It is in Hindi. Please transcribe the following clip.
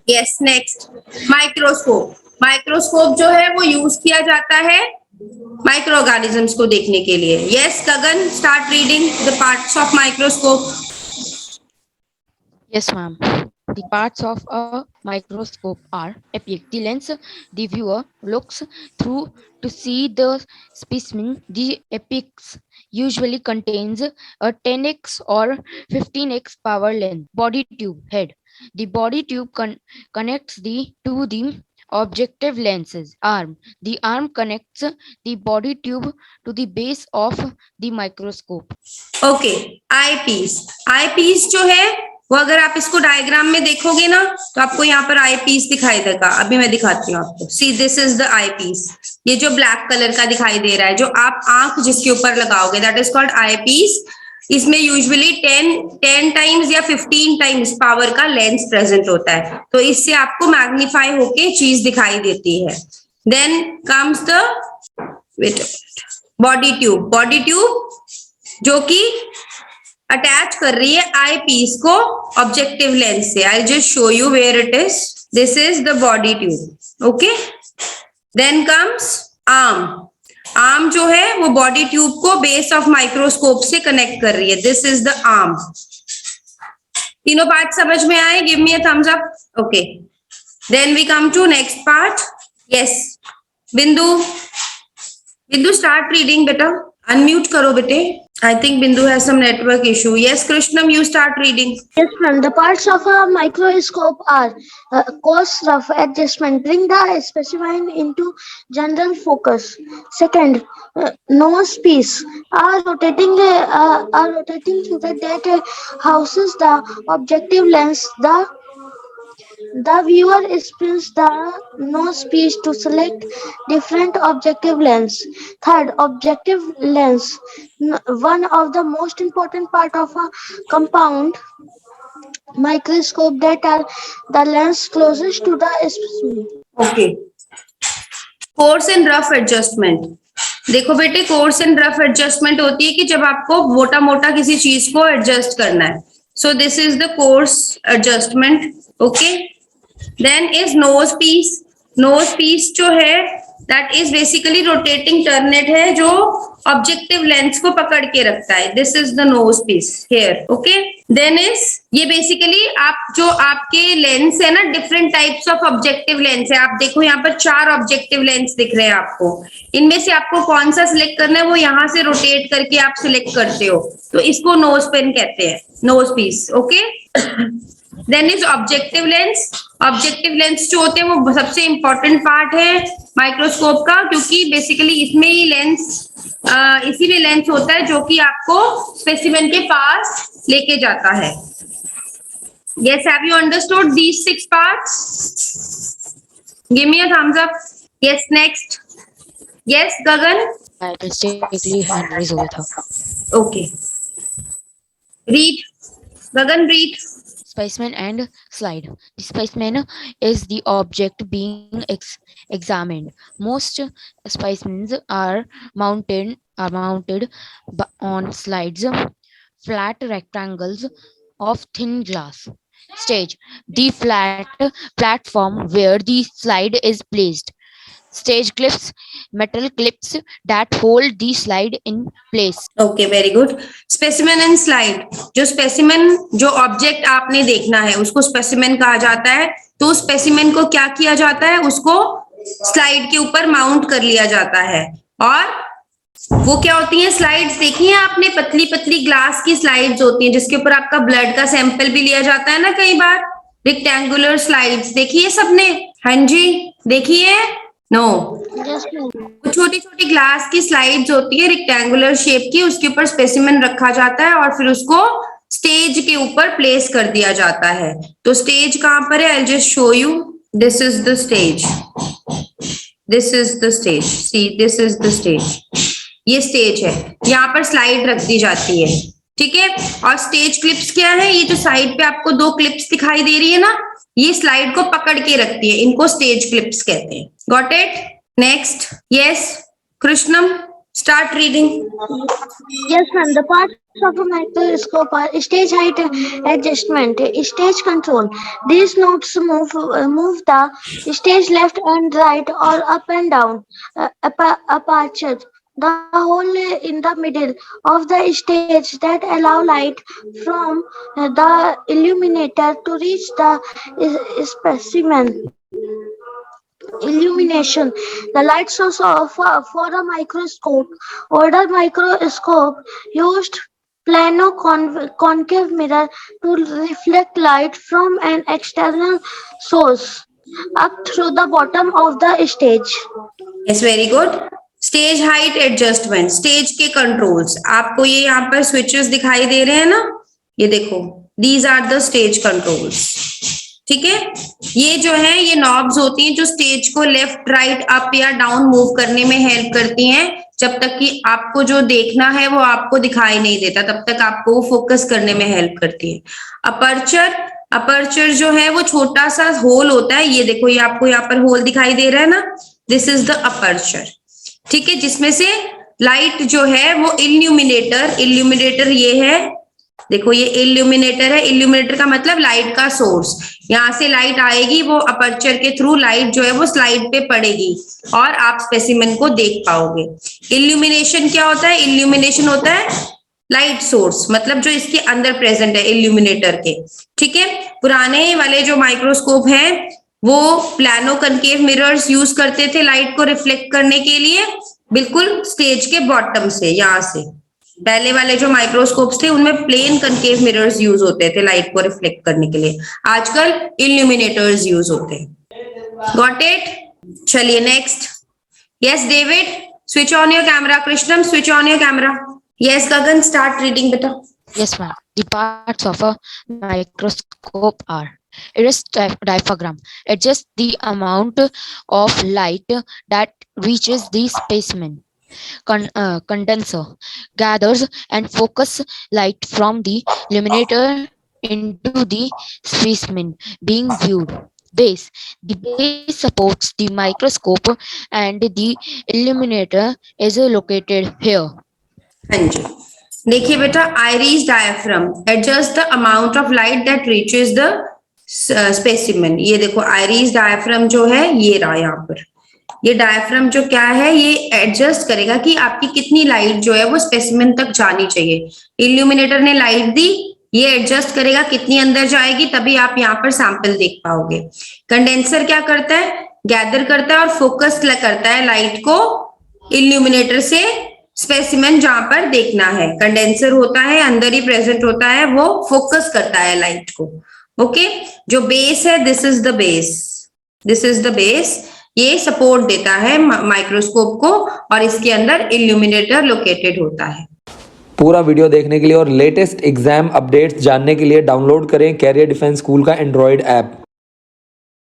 Yes next, microscope. माइक्रोस्कोप जो है वो यूज किया जाता है माइक्रो ऑर्गेनिजम्स को देखने के लिए। Yes Gagan, start reading the parts of microscope. Yes, ma'am. The parts of a microscope are epic. The lens the viewer looks through to see the specimen. The apex usually contains a 10x or 15x power lens. Body tube head. The body tube connects to the objective lenses. Arm. The arm connects the body tube to the base of the microscope. Okay, eyepiece. Eyepiece जो है वो अगर आप इसको डायग्राम में देखोगे ना तो आपको यहाँ पर आई पीस दिखाई देगा। अभी मैं दिखाती हूँ आपको। See this is the eyepiece. ये जो ब्लैक कलर का दिखाई दे रहा है, जो आप आंख जिसके ऊपर लगाओगे, that is called eyepiece. इसमें यूजुअली 10 टाइम्स या 15 टाइम्स पावर का लेंस प्रेजेंट होता है, तो इससे आपको मैग्नीफाई होके चीज दिखाई देती है। Then comes the body tube. Body tube जो कि अटैच कर रही है आई पीस को ऑब्जेक्टिव लेंस से। I just show you where it is. This is the body tube. Okay, then comes arm. Arm जो है वो बॉडी ट्यूब को बेस ऑफ माइक्रोस्कोप से कनेक्ट कर रही है। This is the arm. तीनों पार्ट समझ में आए? Give me a thumbs up. Okay, then we come to next part. Yes Bindu, Bindu start reading बेटा। अनम्यूट करो बेटे। I think Bindu has some network issue. Yes, Krishnam, you start reading. Yes, ma'am. The parts of a microscope are coarse, rough adjustment, bring the specimen into general focus. Second, nose piece are rotating figure that houses the objective lens. The viewer spins the nose piece to select different objective lens. Third, objective lens, one of the most important part of a compound microscope that are the lens closest to the specimen. Okay. Course and rough adjustment. देखो बेटे, कोर्स एंड रफ एडजस्टमेंट होती है कि जब आपको मोटा मोटा किसी चीज को एडजस्ट करना है। So this is the coarse adjustment. Okay, then is nosepiece. Nosepiece जो है that is basically rotating turret है जो ऑब्जेक्टिव लेंस को पकड़ के रखता है। This is the nosepiece here. Okay, then is ये बेसिकली आप जो आपके लेंस है ना, different types of objective lens है। आप देखो यहाँ पर 4 ऑब्जेक्टिव लेंस दिख रहे हैं आपको। इनमें से आपको कौन सा सिलेक्ट करना है वो यहाँ से रोटेट करके आप सिलेक्ट करते हो, तो इसको नोज पेन कहते हैं, nosepiece. Okay, then is objective lens. Objective lens जो होते हैं वो सबसे इंपॉर्टेंट पार्ट है माइक्रोस्कोप का, क्योंकि बेसिकली इसमें ही लेंस इसी में लेंस होता है जो कि आपको स्पेसिमेन के पास लेके जाता है। Yes, have you understood these 6 parts? Give me a thumbs up. Yes, next. Yes, Gagan. I mistakenly hand raised over था. Okay. Read. Gagan, read. Specimen and slide. The specimen is the object being examined. Most specimens are mounted on slides, flat rectangles of thin glass. Stage. The flat platform where the slide is placed. Stage clips, metal clips that hold the slide in place. Okay, very good. Specimen and slide. जो स्पेसिमेन, जो ऑब्जेक्ट आपने देखना है उसको स्पेसिमेन कहा जाता है। तो स्पेसिमेन को क्या किया जाता है, उसको स्लाइड के ऊपर माउंट कर लिया जाता है। और वो क्या होती है, स्लाइड्स देखी है आपने, पतली पतली ग्लास की स्लाइड्स होती हैं जिसके ऊपर आपका ब्लड का सैंपल भी लिया जाता है ना कई बार। रेक्टेंगुलर स्लाइड्स देखी है सबने? हाँ जी, देखी है? नो, छोटी छोटी ग्लास की स्लाइड्स होती है रेक्टेंगुलर शेप की, उसके ऊपर स्पेसिमेन रखा जाता है और फिर उसको स्टेज के ऊपर प्लेस कर दिया जाता है। तो स्टेज कहां पर है? आई just show you. This is the stage, this is the stage, C this is the stage. ये स्टेज है, यहाँ पर स्लाइड रख दी जाती है, ठीक है। और स्टेज क्लिप्स क्या है? ये जो साइड पे आपको 2 क्लिप्स दिखाई दे रही है ना, ये स्लाइड को पकड़ के रखती है, इनको स्टेज क्लिप्स कहते हैं। Got it? Next. Yes Krishnam, Start reading. Yes, ma'am. The parts of a microscope are stage height adjustment, stage control. These knobs move the stage left and right or up and down. Aperture. The hole in the middle of the stage that allow light from the illuminator to reach the specimen. Illumination. The light source for a microscope. Older microscope used plano concave mirror to reflect light from an external source up through the bottom of the stage. Yes, very good. Stage height adjustment, stage के कंट्रोल्स, आपको ये यहाँ पर स्विचेस दिखाई दे रहे हैं ना, ये देखो, these are the stage controls. ठीक है, ये जो है ये नॉब्स होती हैं जो स्टेज को लेफ्ट राइट अप या डाउन मूव करने में हेल्प करती हैं, जब तक कि आपको जो देखना है वो आपको दिखाई नहीं देता तब तक आपको वो फोकस करने में हेल्प करती है। अपर्चर, अपर्चर जो है वो छोटा सा होल होता है, ये देखो ये आपको यहाँ पर होल दिखाई दे रहा है ना, दिस इज द अपर्चर। ठीक है, जिसमें से लाइट जो है वो इल्यूमिनेटर, इल्यूमिनेटर ये है, देखो ये इल्यूमिनेटर है, इल्यूमिनेटर का मतलब लाइट का सोर्स, यहाँ से लाइट आएगी, वो अपर्चर के थ्रू लाइट जो है वो स्लाइड पे पड़ेगी और आप स्पेसिमेन को देख पाओगे। इल्यूमिनेशन क्या होता है? इल्यूमिनेशन होता है लाइट सोर्स, मतलब जो इसके अंदर प्रेजेंट है इल्यूमिनेटर के। ठीक है, पुराने वाले जो माइक्रोस्कोप हैं वो प्लानो कनकेव मिरर्स यूज करते थे लाइट को रिफ्लेक्ट करने के लिए, बिल्कुल स्टेज के बॉटम से, यहाँ से। पहले वाले जो माइक्रोस्कोप्स थे उनमें प्लेन कनकेव मिरर्स यूज होते थे लाइट को रिफ्लेक्ट करने के लिए, आजकल इल्यूमिनेटर्स यूज होते हैं। Got it? चलिए next. Yes David, switch on your camera. Krishnam, switch on your camera. Yes Gagan, start reading बेटा। Yes, ma'am. The parts of a microscope are iris diaphragm, adjust the amount of light that reaches the specimen. Condenser gathers and focus light from the illuminator into the specimen being viewed. Base. The base supports the microscope and the illuminator is located here. हाँ जी, देखिए बेटा, iris diaphragm adjust the amount of light that reaches the specimen. ये देखो आइरिस डायफ्राम जो है ये रहा यहाँ पर, ये डायफ्राम जो क्या है ये एडजस्ट करेगा कि आपकी कितनी लाइट जो है वो स्पेसिमेन तक जानी चाहिए। इल्यूमिनेटर ने लाइट दी, ये एडजस्ट करेगा कितनी अंदर जाएगी, तभी आप यहाँ पर सैंपल देख पाओगे। कंडेंसर क्या करता है? गैदर करता है और फोकस करता है लाइट को इल्यूमिनेटर से स्पेसिमेन जहां पर देखना है। कंडेंसर होता है, अंदर ही प्रेजेंट होता है, वो फोकस करता है लाइट को। ओके, जो बेस है, this is the base, this is the base, ये सपोर्ट देता है माइक्रोस्कोप को और इसके अंदर इल्यूमिनेटर लोकेटेड होता है। पूरा वीडियो देखने के लिए और लेटेस्ट एग्जाम अपडेट्स जानने के लिए डाउनलोड करें कैरियर डिफेंस स्कूल का एंड्रॉइड ऐप।